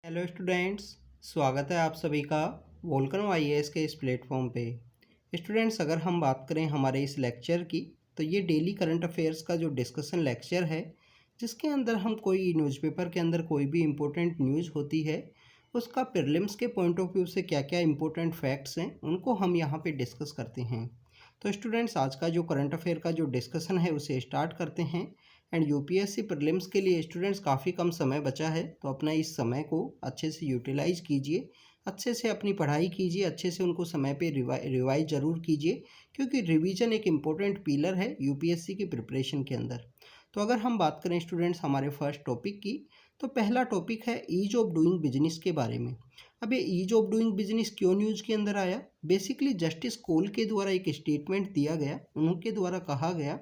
Hello students, स्वागत है आप सभी का वोल्कनो आईएएस के इस प्लेटफॉर्म पे। स्टूडेंट्स, अगर हम बात करें हमारे इस लेक्चर की, तो ये डेली करंट अफेयर्स का जो डिस्कशन लेक्चर है, जिसके अंदर हम कोई न्यूज़पेपर के अंदर कोई भी इम्पोर्टेंट न्यूज़ होती है, उसका प्रीलिम्स के पॉइंट ऑफ व्यू से क्या क्या इंपॉर्टेंट फैक्ट्स हैं उनको हम यहाँ पे डिस्कस करते हैं। तो स्टूडेंट्स, आज का जो करंट अफेयर का जो डिस्कशन है उसे स्टार्ट करते हैं। एंड यूपीएससी प्रीलिम्स के लिए स्टूडेंट्स काफ़ी कम समय बचा है, तो अपना इस समय को अच्छे से यूटिलाइज कीजिए, अच्छे से अपनी पढ़ाई कीजिए, अच्छे से उनको समय पे रिवाइज ज़रूर कीजिए, क्योंकि रिवीजन एक इम्पोर्टेंट पिलर है यूपीएससी की प्रिपरेशन के अंदर। तो अगर हम बात करें स्टूडेंट्स हमारे फर्स्ट टॉपिक की, तो पहला टॉपिक है ईज ऑफ डूइंग बिजनेस के बारे में। अब ये ईज ऑफ डूइंग बिजनेस क्यों न्यूज़ के अंदर आया? बेसिकली जस्टिस कोल के द्वारा एक स्टेटमेंट दिया गया, उनके द्वारा कहा गया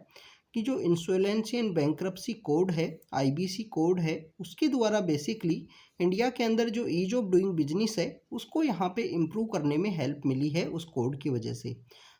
कि जो इंसॉल्वेंसी एंड बैंक्रप्सी कोड है, आईबीसी कोड है, उसके द्वारा बेसिकली इंडिया के अंदर जो ईज ऑफ डूइंग बिजनेस है उसको यहाँ पे इम्प्रूव करने में हेल्प मिली है उस कोड की वजह से।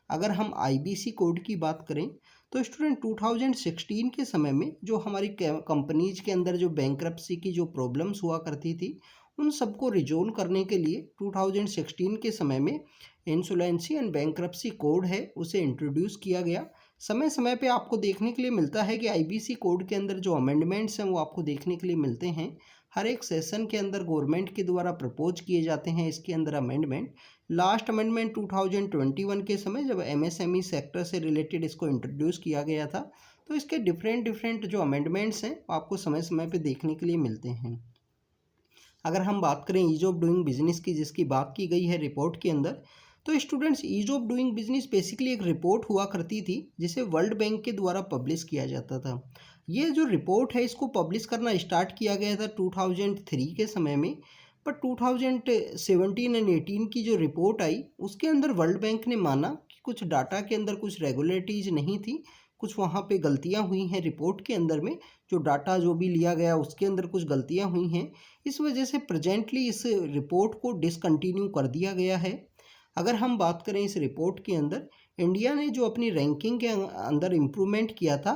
अगर हम आईबीसी कोड की बात करें तो स्टूडेंट 2016 के समय में जो हमारी कंपनीज के अंदर जो बैंक्रप्सी की जो प्रॉब्लम्स हुआ करती थी, उन सबको रिजोल्व करने के लिए 2016 के समय में इंसॉल्वेंसी एंड बैंक्रप्सी कोड है उसे इंट्रोड्यूस किया गया। समय समय पे आपको देखने के लिए मिलता है कि आईबीसी कोड के अंदर जो अमेंडमेंट्स हैं वो आपको देखने के लिए मिलते हैं। हर एक सेशन के अंदर गवर्नमेंट के द्वारा प्रपोज किए जाते हैं इसके अंदर अमेंडमेंट। लास्ट अमेंडमेंट 2021 के समय जब एमएसएमई सेक्टर से रिलेटेड इसको इंट्रोड्यूस किया गया था, तो इसके डिफरेंट डिफरेंट जो अमेंडमेंट्स हैं आपको समय समय पे देखने के लिए मिलते हैं। अगर हम बात करें ईज ऑफ डूइंग बिजनेस की, जिसकी बात की गई है रिपोर्ट के अंदर, तो students ease of doing business basically एक रिपोर्ट हुआ करती थी जिसे वर्ल्ड बैंक के द्वारा पब्लिश किया जाता था। ये जो रिपोर्ट है इसको पब्लिश करना स्टार्ट किया गया था 2003 के समय में, पर 2017 एंड 18 की जो रिपोर्ट आई उसके अंदर वर्ल्ड बैंक ने माना कि कुछ डाटा के अंदर कुछ रेगुलेटरीज नहीं थी, कुछ वहाँ पे गलतियाँ हुई हैं रिपोर्ट के अंदर में, जो डाटा जो भी लिया गया उसके अंदर कुछ गलतियाँ हुई हैं। इस वजह से प्रेजेंटली इस रिपोर्ट को डिसकंटिन्यू कर दिया गया है। अगर हम बात करें इस रिपोर्ट के अंदर, इंडिया ने जो अपनी रैंकिंग के अंदर इम्प्रूवमेंट किया था,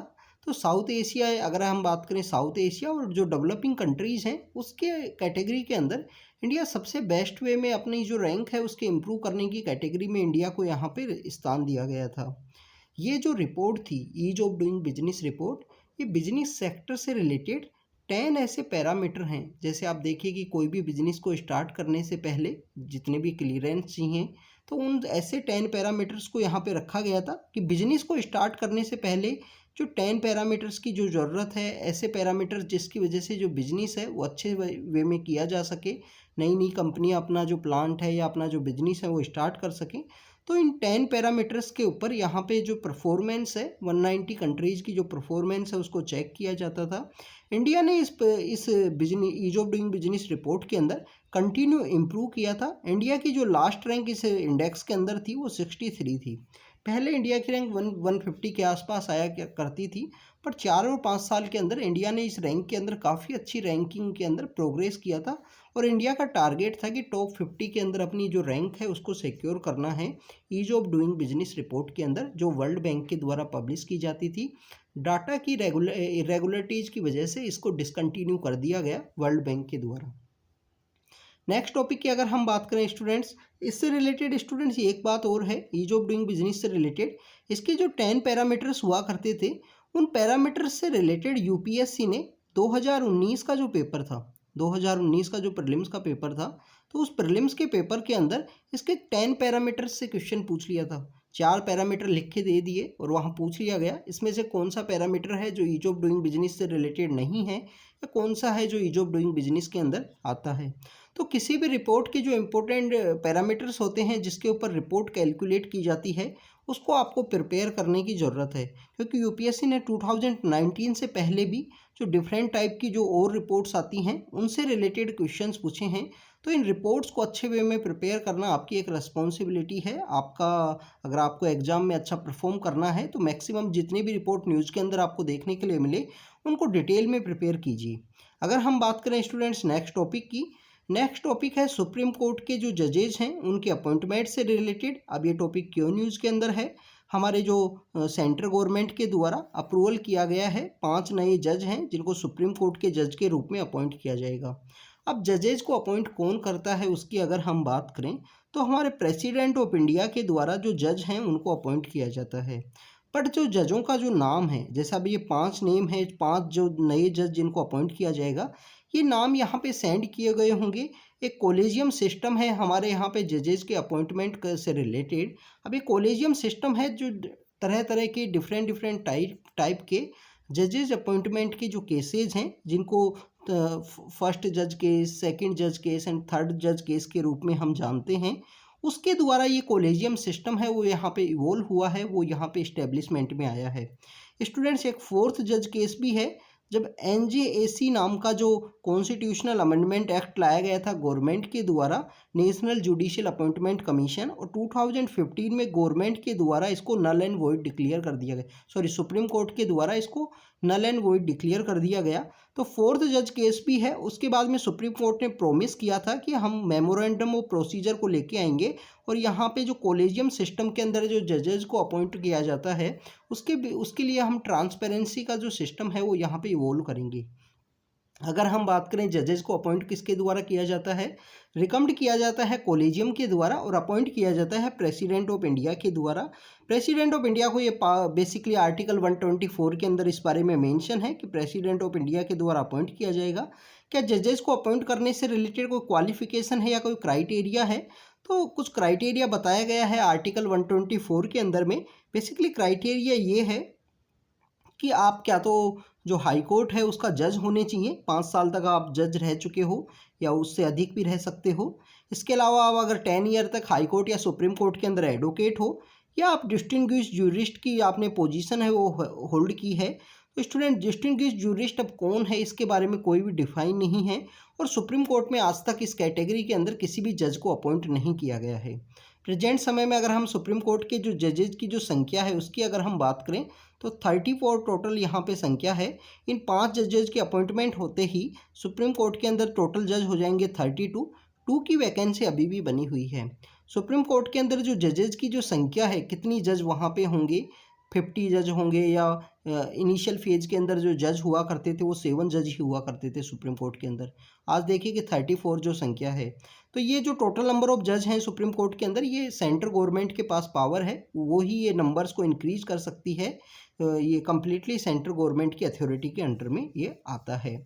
तो साउथ एशिया, अगर हम बात करें साउथ एशिया और जो डेवलपिंग कंट्रीज़ हैं उसके कैटेगरी के अंदर इंडिया सबसे बेस्ट वे में अपनी जो रैंक है उसके इम्प्रूव करने की कैटेगरी में इंडिया को यहाँ पे स्थान दिया गया था। ये जो रिपोर्ट थी ease of doing business report, ये बिजनेस सेक्टर से रिलेटेड 10 ऐसे पैरामीटर हैं। जैसे आप देखिए कि कोई भी बिजनेस को स्टार्ट करने से पहले जितने भी क्लियरेंस चाहिए, तो उन ऐसे 10 पैरामीटर्स को यहाँ पे रखा गया था कि बिजनेस को स्टार्ट करने से पहले जो 10 पैरामीटर्स की जो ज़रूरत है, ऐसे पैरामीटर्स जिसकी वजह से जो बिजनेस है वो अच्छे वे में किया जा सके, नई नई कंपनियाँ अपना जो प्लांट है या अपना जो बिजनेस है वो स्टार्ट कर सकें। तो इन 10 पैरामीटर्स के ऊपर यहाँ पे जो परफॉर्मेंस है 190 कंट्रीज़ की जो परफॉर्मेंस है उसको चेक किया जाता था। इंडिया ने इस business ease of doing business report के अंदर कंटिन्यू इम्प्रूव किया था। इंडिया की जो लास्ट रैंक इस इंडेक्स के अंदर थी वो 63 थी। पहले इंडिया की रैंक 150 के आसपास आया करती थी, पर 4 और 5 साल के अंदर इंडिया ने इस रैंक के अंदर काफ़ी अच्छी रैंकिंग के अंदर प्रोग्रेस किया था। और इंडिया का टारगेट था कि टॉप 50 के अंदर अपनी जो रैंक है उसको सिक्योर करना है ease of doing business report के अंदर, जो वर्ल्ड बैंक के द्वारा पब्लिश की जाती थी। डाटा की इरेगुलरिटीज़ की वजह से इसको डिसकंटिन्यू कर दिया गया वर्ल्ड बैंक के द्वारा। नेक्स्ट टॉपिक की अगर हम बात करें स्टूडेंट्स, इससे रिलेटेड स्टूडेंट्स एक बात और है ईज ऑफ डूइंग बिजनेस से रिलेटेड, इसके जो 10 पैरामीटर्स हुआ करते थे उन पैरामीटर्स से रिलेटेड यूपीएससी ने 2019 का जो पेपर था, 2019 का जो प्रीलिम्स का पेपर था, तो उस प्रीलिम्स के पेपर के अंदर इसके 10 पैरामीटर्स से क्वेश्चन पूछ लिया था। 4 पैरामीटर लिख के दे दिए और वहाँ पूछ लिया गया इसमें से कौन सा पैरामीटर है जो ईज ऑफ डूइंग बिजनेस से रिलेटेड नहीं है, या कौन सा है जो ईज ऑफ डूइंग बिजनेस के अंदर आता है। तो किसी भी रिपोर्ट के जो इम्पोर्टेंट पैरामीटर्स होते हैं जिसके ऊपर रिपोर्ट कैलकुलेट की जाती है, उसको आपको प्रिपेयर करने की ज़रूरत है, क्योंकि यूपीएससी ने 2019 से पहले भी जो डिफरेंट टाइप की जो और रिपोर्ट्स आती हैं उनसे रिलेटेड क्वेश्चंस पूछे हैं। तो इन रिपोर्ट्स को अच्छे वे में प्रिपेयर करना आपकी एक रिस्पॉन्सिबिलिटी है आपका। अगर आपको एग्जाम में अच्छा परफॉर्म करना है तो मैक्सिमम जितनी भी रिपोर्ट न्यूज़ के अंदर आपको देखने के लिए मिले उनको डिटेल में प्रिपेयर कीजिए। अगर हम बात करें स्टूडेंट्स नेक्स्ट टॉपिक की, नेक्स्ट टॉपिक है सुप्रीम कोर्ट के जो जजेज हैं उनके अपॉइंटमेंट से रिलेटेड। अब ये टॉपिक क्यों न्यूज़ के अंदर है, हमारे जो सेंट्रल गवर्नमेंट के द्वारा अप्रूवल किया गया है 5 नए जज हैं जिनको सुप्रीम कोर्ट के जज के रूप में अपॉइंट किया जाएगा। अब जजेज को अपॉइंट कौन करता है उसकी अगर हम बात करें तो हमारे प्रेसिडेंट ऑफ इंडिया के द्वारा जो जज हैं उनको अपॉइंट किया जाता है। बट जो जजों का जो नाम है, जैसा अभी ये 5 नेम है, 5 जो नए जज जिनको अपॉइंट किया जाएगा, ये नाम यहाँ पे सेंड किए गए होंगे। एक कॉलेजियम सिस्टम है हमारे यहाँ पे जजेस के अपॉइंटमेंट से रिलेटेड। अब ये कॉलेजियम सिस्टम है जो तरह तरह के डिफरेंट डिफरेंट टाइप के जजेज अपॉइंटमेंट के जो केसेज हैं, जिनको फर्स्ट जज केस, सेकंड जज केस एंड थर्ड जज केस के रूप में हम जानते हैं, उसके द्वारा ये कॉलेजियम सिस्टम है वो यहाँ पे इवोल्व हुआ है, वो यहाँ पे इस्टेब्लिशमेंट में आया है। स्टूडेंट्स, एक फोर्थ जज केस भी है जब एनजेएसी नाम का जो कॉन्स्टिट्यूशनल अमेंडमेंट एक्ट लाया गया था गवर्नमेंट के द्वारा, नेशनल जुडिशियल अपॉइंटमेंट कमीशन, और 2015 में गवर्नमेंट के द्वारा इसको नल एंड वॉइड डिक्लेयर कर दिया गया, सॉरी सुप्रीम कोर्ट के द्वारा इसको नल एंड वॉइड डिक्लेयर कर दिया गया। तो फोर्थ जज केस भी है। उसके बाद में सुप्रीम कोर्ट ने प्रोमिस किया था कि हम मेमोरेंडम ऑफ प्रोसीजर को लेके आएंगे और यहाँ पे जो कॉलेजियम सिस्टम के अंदर जो जजेस को अपॉइंट किया जाता है उसके लिए हम ट्रांसपेरेंसी का जो सिस्टम है वो यहाँ पे इवोल्व करेंगे। अगर हम बात करें जजेस को अपॉइंट किसके द्वारा किया जाता है, रिकमेंड किया जाता है कॉलेजियम के द्वारा और अपॉइंट किया जाता है प्रेसिडेंट ऑफ इंडिया के द्वारा। प्रेसिडेंट ऑफ इंडिया को ये बेसिकली आर्टिकल 124 के अंदर इस बारे में मेंशन है कि प्रेसिडेंट ऑफ इंडिया के द्वारा अपॉइंट किया जाएगा। क्या जजेस को अपॉइंट करने से रिलेटेड कोई क्वालिफिकेशन है या कोई क्राइटेरिया है? तो कुछ क्राइटेरिया बताया गया है आर्टिकल 124 के अंदर में। बेसिकली क्राइटेरिया ये है कि आप क्या तो जो हाई कोर्ट है उसका जज होने चाहिए, 5 साल तक आप जज रह चुके हो या उससे अधिक भी रह सकते हो। इसके अलावा आप अगर 10 ईयर तक हाई कोर्ट या सुप्रीम कोर्ट के अंदर एडवोकेट हो, या आप डिस्टिंग्विश्ड जूरिस्ट की आपने पोजीशन है वो होल्ड की है। तो स्टूडेंट, डिस्टिंग्विश्ड जूरिस्ट अब कौन है इसके बारे में कोई भी डिफाइन नहीं है और सुप्रीम कोर्ट में आज तक इस कैटेगरी के अंदर किसी भी जज को अपॉइंट नहीं किया गया है। प्रेजेंट समय में अगर हम सुप्रीम कोर्ट के जो जजेज की जो संख्या है उसकी अगर हम बात करें तो 34 टोटल यहाँ पे संख्या है। इन 5 जजेज के अपॉइंटमेंट होते ही सुप्रीम कोर्ट के अंदर टोटल जज हो जाएंगे 32। 2 की वैकेंसी अभी भी बनी हुई है। सुप्रीम कोर्ट के अंदर जो जजेज की जो संख्या है, कितनी जज वहाँ पे होंगे, 50 जज होंगे या इनिशियल फेज के अंदर जो जज हुआ करते थे वो 7 जज ही हुआ करते थे सुप्रीम कोर्ट के अंदर। आज देखिए कि 34 जो संख्या है। तो ये जो टोटल नंबर ऑफ जज हैं सुप्रीम कोर्ट के अंदर, ये सेंट्रल गवर्नमेंट के पास पावर है, वो ही ये नंबर्स को इंक्रीज कर सकती है। ये कम्प्लीटली सेंट्रल गवर्नमेंट की अथॉरिटी के अंडर में ये आता है।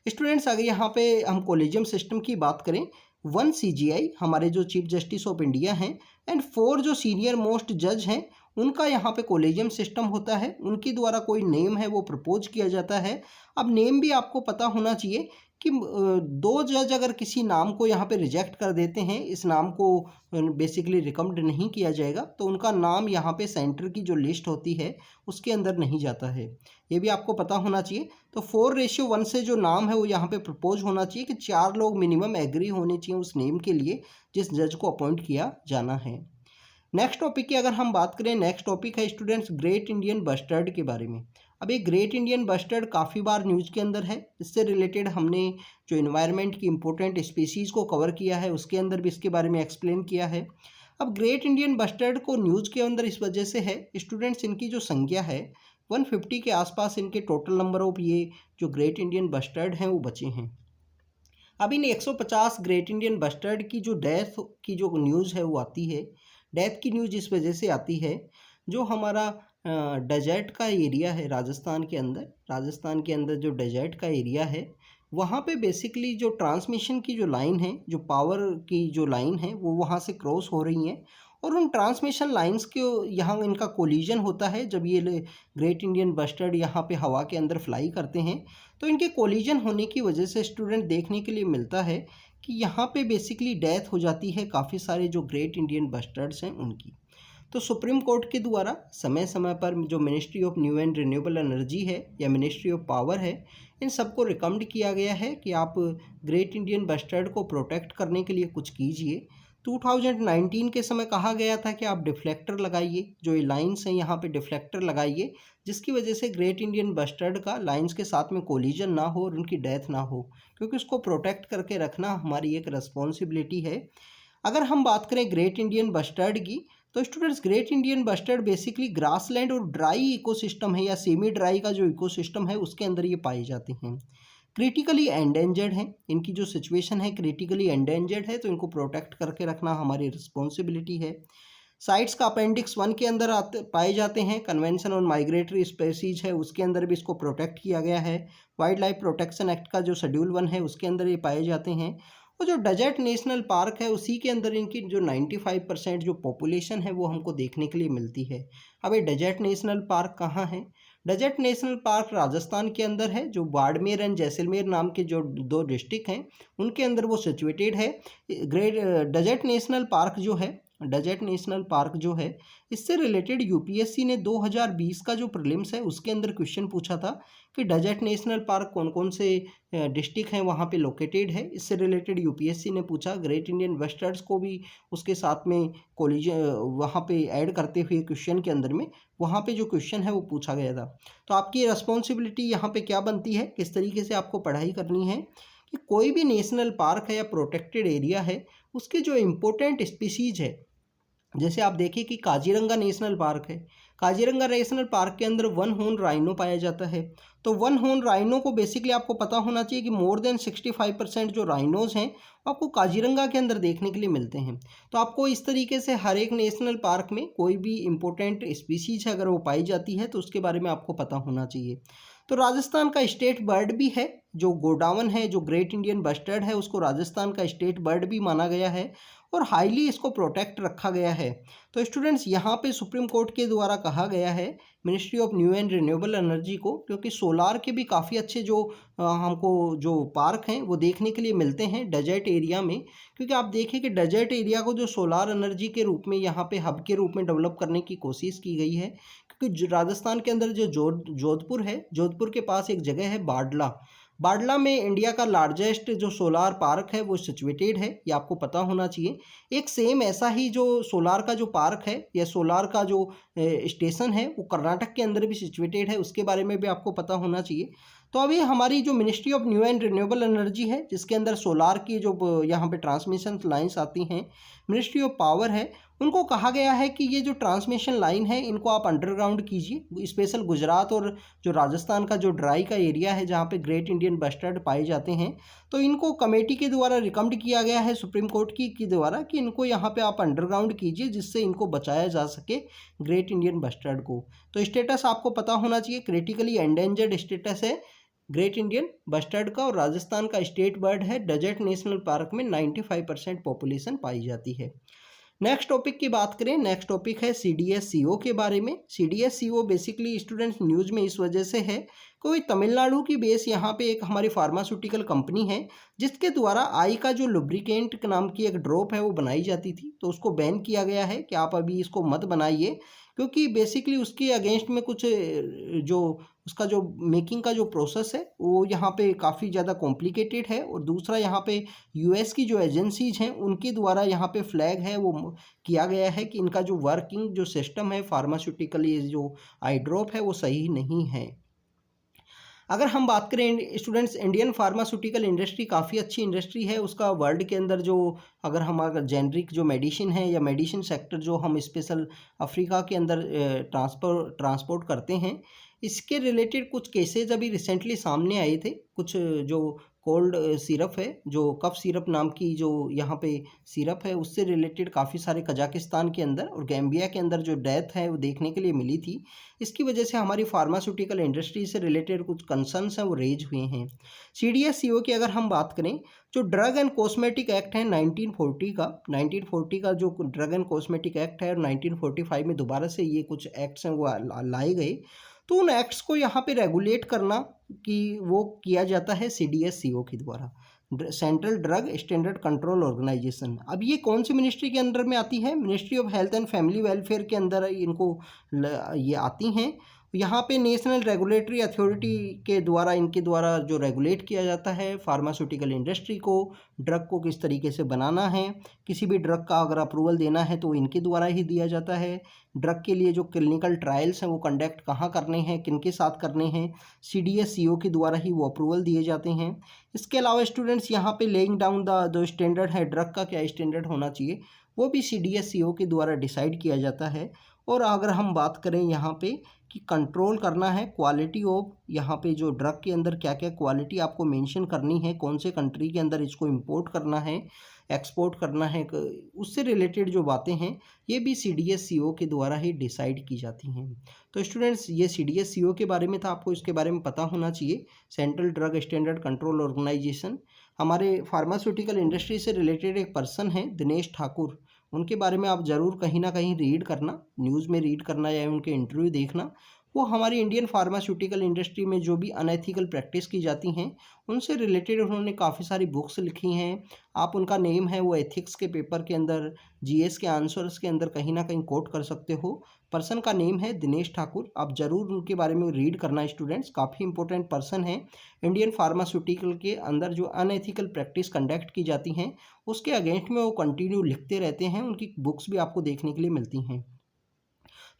स्टूडेंट्स, अगर यहाँ पे हम कॉलेजियम सिस्टम की बात करें, 1 CGI हमारे जो चीफ जस्टिस ऑफ इंडिया हैं एंड 4 जो सीनियर मोस्ट जज हैं उनका यहाँ पे कॉलेजियम सिस्टम होता है। उनके द्वारा कोई नेम है वो प्रपोज किया जाता है। अब नेम भी आपको पता होना चाहिए कि 2 जज अगर किसी नाम को यहाँ पे रिजेक्ट कर देते हैं, इस नाम को बेसिकली रिकमेंड नहीं किया जाएगा, तो उनका नाम यहाँ पे सेंटर की जो लिस्ट होती है उसके अंदर नहीं जाता है। ये भी आपको पता होना चाहिए। तो 4:1 से जो नाम है वो यहाँ पे प्रपोज होना चाहिए कि 4 लोग मिनिमम एग्री होने चाहिए उस नेम के लिए जिस जज को अपॉइंट किया जाना है। नेक्स्ट टॉपिक की अगर हम बात करें, नेक्स्ट टॉपिक है स्टूडेंट्स ग्रेट इंडियन बस्टर्ड के बारे में। अब ये ग्रेट इंडियन बस्टर्ड काफ़ी बार न्यूज़ के अंदर है। इससे रिलेटेड हमने जो इन्वायरमेंट की इंपॉर्टेंट स्पीसीज़ को कवर किया है उसके अंदर भी इसके बारे में एक्सप्लेन किया है। अब ग्रेट इंडियन बस्टर्ड को न्यूज़ के अंदर इस वजह से है स्टूडेंट्स, इनकी जो संख्या है 150 के आसपास इनके टोटल नंबर ऑफ ये जो ग्रेट इंडियन बस्टर्ड हैं वो बचे हैं। अब इन 150 ग्रेट इंडियन बस्टर्ड की जो डेथ की जो न्यूज़ है वो आती है। डेथ की न्यूज़ इस वजह से आती है, जो हमारा डेजर्ट का एरिया है राजस्थान के अंदर जो डेजर्ट का एरिया है वहाँ पे बेसिकली जो ट्रांसमिशन की जो लाइन है, जो पावर की जो लाइन है वो वहाँ से क्रॉस हो रही हैं और उन ट्रांसमिशन लाइंस के यहाँ इनका कोलिजन होता है। जब ये ग्रेट इंडियन बस्टर्ड यहाँ पे हवा के अंदर फ्लाई करते हैं तो इनके कोलिजन होने की वजह से स्टूडेंट देखने के लिए मिलता है कि यहाँ पे बेसिकली डेथ हो जाती है काफ़ी सारे जो ग्रेट इंडियन बस्टर्ड्स हैं उनकी। तो सुप्रीम कोर्ट के द्वारा समय समय पर जो ministry of new and renewable energy है या मिनिस्ट्री ऑफ पावर है, इन सबको रिकमेंड किया गया है कि आप ग्रेट इंडियन बस्टर्ड को प्रोटेक्ट करने के लिए कुछ कीजिए। 2019 के समय कहा गया था कि आप डिफ्लेक्टर लगाइए, जो ये लाइन्स हैं यहाँ पे डिफ्लेक्टर लगाइए, जिसकी वजह से ग्रेट इंडियन बस्टर्ड का लाइन्स के साथ में कोलिजन ना हो और उनकी डेथ ना हो, क्योंकि उसको प्रोटेक्ट करके रखना हमारी एक रिस्पॉन्सिबिलिटी है। अगर हम बात करें ग्रेट इंडियन बस्टर्ड की, तो students great Indian bustard basically grassland और ड्राई इकोसिस्टम है या सेमी ड्राई का जो इकोसिस्टम है उसके अंदर ये पाए जाते हैं। क्रिटिकली एंडेंजर्ड हैं, इनकी जो सिचुएशन है क्रिटिकली एंडेंजर्ड है, तो इनको प्रोटेक्ट करके रखना हमारी रिस्पॉन्सिबिलिटी है। साइट्स का अपेंडिक्स 1 के अंदर पाए जाते हैं। कन्वेंशन ऑन माइग्रेटरी स्पेसीज है उसके अंदर भी इसको प्रोटेक्ट किया गया है। वाइल्ड लाइफ प्रोटेक्शन एक्ट का जो शेड्यूल 1 है उसके अंदर ये पाए जाते हैं। और जो डेजर्ट नेशनल पार्क है उसी के अंदर इनकी जो 95% जो पॉपुलेशन है वो हमको देखने के लिए मिलती है। अब ये डेजर्ट नेशनल पार्क कहाँ है? डेजर्ट नेशनल पार्क राजस्थान के अंदर है, जो बाड़मेर एंड जैसलमेर नाम के जो 2 डिस्ट्रिक्ट हैं उनके अंदर वो सिचुएटेड है। डेजर्ट नेशनल पार्क जो है, डेजर्ट नेशनल पार्क जो है, इससे रिलेटेड यूपीएससी ने 2020 का जो प्रीलिम्स है उसके अंदर क्वेश्चन पूछा था कि डेजर्ट नेशनल पार्क कौन कौन से डिस्ट्रिक्ट हैं वहाँ पे लोकेटेड है। इससे रिलेटेड यूपीएससी ने पूछा। ग्रेट इंडियन वेस्टर्न्स को भी उसके साथ में कॉलेज वहाँ पे ऐड करते हुए क्वेश्चन के अंदर में वहाँ पे जो क्वेश्चन है वो पूछा गया था। तो आपकी रिस्पॉन्सिबिलिटी यहाँ पे क्या बनती है, किस तरीके से आपको पढ़ाई करनी है कि कोई भी नेशनल पार्क है या प्रोटेक्टेड एरिया है उसके जो इम्पोर्टेंट स्पीसीज है, जैसे आप देखिए कि काजीरंगा नेशनल पार्क है। काजीरंगा नेशनल पार्क के अंदर 1 हॉर्न राइनो पाया जाता है। तो 1 हॉर्न राइनो को बेसिकली आपको पता होना चाहिए कि मोर देन 65% जो राइनोज हैं आपको काजीरंगा के अंदर देखने के लिए मिलते हैं। तो आपको इस तरीके से हर एक नेशनल पार्क में कोई भी इम्पोर्टेंट स्पीसीज है अगर वो पाई जाती है तो उसके बारे में आपको पता होना चाहिए। तो राजस्थान का स्टेट बर्ड भी है जो गोडावन है, जो ग्रेट इंडियन बस्टर्ड है, उसको राजस्थान का स्टेट बर्ड भी माना गया है और हाईली इसको प्रोटेक्ट रखा गया है। तो स्टूडेंट्स यहाँ पे सुप्रीम कोर्ट के द्वारा कहा गया है ministry of new and renewable energy को, क्योंकि सोलार के भी काफ़ी अच्छे जो हमको जो पार्क हैं वो देखने के लिए मिलते हैं डेजर्ट एरिया में। क्योंकि आप देखिए कि डेजर्ट एरिया को जो सोलार एनर्जी के रूप में यहाँ पे हब के रूप में डेवलप करने की कोशिश की गई है। क्योंकि राजस्थान के अंदर जो जोधपुर है, जोधपुर के पास एक जगह है बाडला। बाडला में इंडिया का लार्जेस्ट जो सोलार पार्क है वो सिचुएटेड है, ये आपको पता होना चाहिए। एक सेम ऐसा ही जो सोलार का जो पार्क है या सोलार का जो स्टेशन है वो कर्नाटक के अंदर भी सिचुएटेड है, उसके बारे में भी आपको पता होना चाहिए। तो अभी हमारी जो ministry of new and renewable energy है जिसके अंदर सोलार की जो यहाँ पे ट्रांसमिशन लाइन्स आती हैं, मिनिस्ट्री ऑफ पावर है, उनको कहा गया है कि ये जो ट्रांसमिशन लाइन है इनको आप अंडरग्राउंड कीजिए। स्पेशल गुजरात और जो राजस्थान का जो ड्राई का एरिया है जहाँ पे ग्रेट इंडियन बस्टर्ड पाए जाते हैं, तो इनको कमेटी के द्वारा रिकमेंड किया गया है सुप्रीम कोर्ट की द्वारा कि इनको यहाँ पे आप अंडरग्राउंड कीजिए जिससे इनको बचाया जा सके ग्रेट इंडियन बस्टर्ड को। तो स्टेटस आपको पता होना चाहिए, क्रिटिकली एंडेंजर्ड स्टेटस है ग्रेट इंडियन बस्टर्ड का और राजस्थान का स्टेट बर्ड है। डेजर्ट नेशनल पार्क में 95% पॉपुलेशन पाई जाती है। नेक्स्ट टॉपिक की बात करें, नेक्स्ट टॉपिक है CDS-CO के बारे में। CDS-CO बेसिकली स्टूडेंट्स न्यूज़ में इस वजह से है कोई तमिलनाडु की बेस यहाँ पे एक हमारी फार्मास्यूटिकल कंपनी है जिसके द्वारा आई का जो लुब्रिकेंट नाम की एक ड्रॉप है वो बनाई जाती थी, तो उसको बैन किया गया है कि आप अभी इसको मत बनाइए, क्योंकि बेसिकली उसके अगेंस्ट में कुछ जो उसका जो मेकिंग का जो प्रोसेस है वो यहाँ पे काफ़ी ज़्यादा कॉम्प्लिकेटेड है। और दूसरा यहाँ पे US की जो एजेंसीज हैं उनके द्वारा यहाँ पे फ्लैग है वो किया गया है कि इनका जो वर्किंग जो सिस्टम है फार्मास्यूटिकल ये जो आई ड्रॉप है वो सही नहीं है। अगर हम बात करें स्टूडेंट्स, इंडियन फार्मास्यूटिकल इंडस्ट्री काफ़ी अच्छी इंडस्ट्री है। उसका वर्ल्ड के अंदर जो अगर हम अगर जेनरिक जो मेडिसिन है या मेडिसिन सेक्टर जो हम स्पेशल अफ्रीका के अंदर ट्रांसपोर्ट करते हैं, इसके रिलेटेड कुछ केसेज अभी रिसेंटली सामने आए थे। कुछ जो कोल्ड सिरप है, जो कफ सिरप नाम की जो यहाँ पे सिरप है, उससे रिलेटेड काफ़ी सारे कजाकिस्तान के अंदर और गैम्बिया के अंदर जो डेथ है वो देखने के लिए मिली थी। इसकी वजह से हमारी फार्मास्यूटिकल इंडस्ट्री से रिलेटेड कुछ कंसर्न्स हैं वो रेज हुए हैं। CDS-CO की अगर हम बात करें, जो ड्रग एंड कॉस्मेटिक एक्ट है 1940 का जो ड्रग एंड कॉस्मेटिक एक्ट है और 1945 में दोबारा से ये कुछ एक्ट्स हैं वो लाए गए, तो उन एक्ट्स को यहाँ पे रेगुलेट करना कि वो किया जाता है CDS-CO के द्वारा, central drug standard control organisation. अब ये कौन सी मिनिस्ट्री के अंदर में आती है? Ministry of health and family welfare के अंदर इनको ये आती हैं। यहाँ पे नेशनल रेगुलेटरी अथॉरिटी के द्वारा इनके द्वारा जो रेगुलेट किया जाता है फार्मास्यूटिकल इंडस्ट्री को, ड्रग को किस तरीके से बनाना है, किसी भी ड्रग का अगर अप्रूवल देना है तो इनके द्वारा ही दिया जाता है। ड्रग के लिए जो क्लिनिकल ट्रायल्स हैं वो कंडक्ट कहाँ करने हैं, किनके साथ करने हैं, CDS-CO के द्वारा ही वो अप्रूवल दिए जाते हैं। इसके अलावा स्टूडेंट्स यहाँ पे लेइंग डाउन द जो स्टैंडर्ड है, ड्रग का क्या स्टैंडर्ड होना चाहिए वो भी CDS-CO के द्वारा डिसाइड किया जाता है। और अगर हम बात करें यहाँ पे कि कंट्रोल करना है क्वालिटी ऑफ, यहाँ पे जो ड्रग के अंदर क्या क्या क्वालिटी आपको मेंशन करनी है, कौन से कंट्री के अंदर इसको इंपोर्ट करना है, एक्सपोर्ट करना है, उससे रिलेटेड जो बातें हैं ये भी CDS-CO के द्वारा ही डिसाइड की जाती हैं। तो स्टूडेंट्स ये CDS-CO के बारे में था, आपको इसके बारे में पता होना चाहिए। Central drug standard control organisation, हमारे फार्मास्यूटिकल इंडस्ट्री से रिलेटेड एक पर्सन है दिनेश ठाकुर, उनके बारे में आप ज़रूर कहीं ना कहीं रीड करना, न्यूज़ में रीड करना या उनके इंटरव्यू देखना। वो हमारी इंडियन फार्मास्यूटिकल इंडस्ट्री में जो भी अनएथिकल प्रैक्टिस की जाती हैं उनसे रिलेटेड उन्होंने काफ़ी सारी बुक्स लिखी हैं। आप उनका नेम है वो एथिक्स के पेपर के अंदर, GS के आंसर्स के अंदर कहीं ना कहीं कोट कर सकते हो। पर्सन का नेम है दिनेश ठाकुर, आप ज़रूर उनके बारे में रीड करना स्टूडेंट्स, काफ़ी इंपॉर्टेंट पर्सन है। इंडियन फार्मास्यूटिकल के अंदर जो अनएथिकल प्रैक्टिस कंडक्ट की जाती हैं उसके अगेंस्ट में वो कंटिन्यू लिखते रहते हैं, उनकी बुक्स भी आपको देखने के लिए मिलती हैं।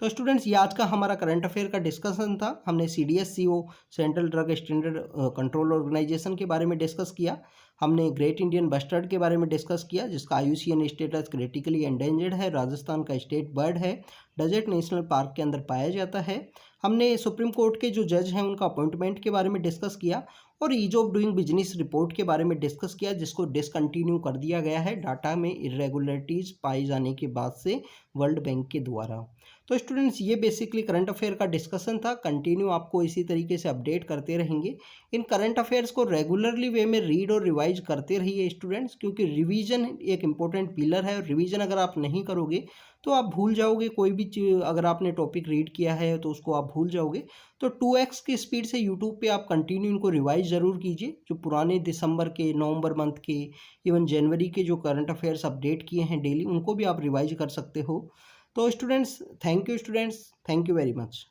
तो स्टूडेंट्स ये आज का हमारा करंट अफेयर का डिस्कशन था। हमने CDS-CO central drug standard control organisation के बारे में डिस्कस किया, हमने ग्रेट इंडियन बस्टर्ड के बारे में डिस्कस किया जिसका IUCN स्टेटस क्रिटिकली एंडेंजर्ड है, राजस्थान का स्टेट बर्ड है, डेजर्ट नेशनल पार्क के अंदर पाया जाता है। हमने सुप्रीम कोर्ट के जो जज हैं उनका अपॉइंटमेंट के बारे में डिस्कस किया और ease of doing business report के बारे में डिस्कस किया जिसको डिसकंटिन्यू कर दिया गया है डाटा में इरेगुलरिटीज़ पाए जाने के बाद से वर्ल्ड बैंक के द्वारा। तो स्टूडेंट्स ये बेसिकली करंट अफेयर का डिस्कशन था, कंटिन्यू आपको इसी तरीके से अपडेट करते रहेंगे। इन करंट अफेयर्स को रेगुलरली वे में रीड और रिवाइज करते रहिए स्टूडेंट्स, क्योंकि रिवीजन एक इंपॉर्टेंट पिलर है और रिवीजन अगर आप नहीं करोगे तो आप भूल जाओगे, कोई भी चीज़ अगर आपने टॉपिक रीड किया है तो उसको आप भूल जाओगे। तो 2x की स्पीड से यूट्यूब पे आप कंटिन्यू इनको रिवाइज ज़रूर कीजिए, जो पुराने दिसंबर के, नवंबर मंथ के, इवन जनवरी के जो करंट अफेयर्स अपडेट किए हैं डेली, उनको भी आप रिवाइज कर सकते हो। तो students thank you, students thank you very much.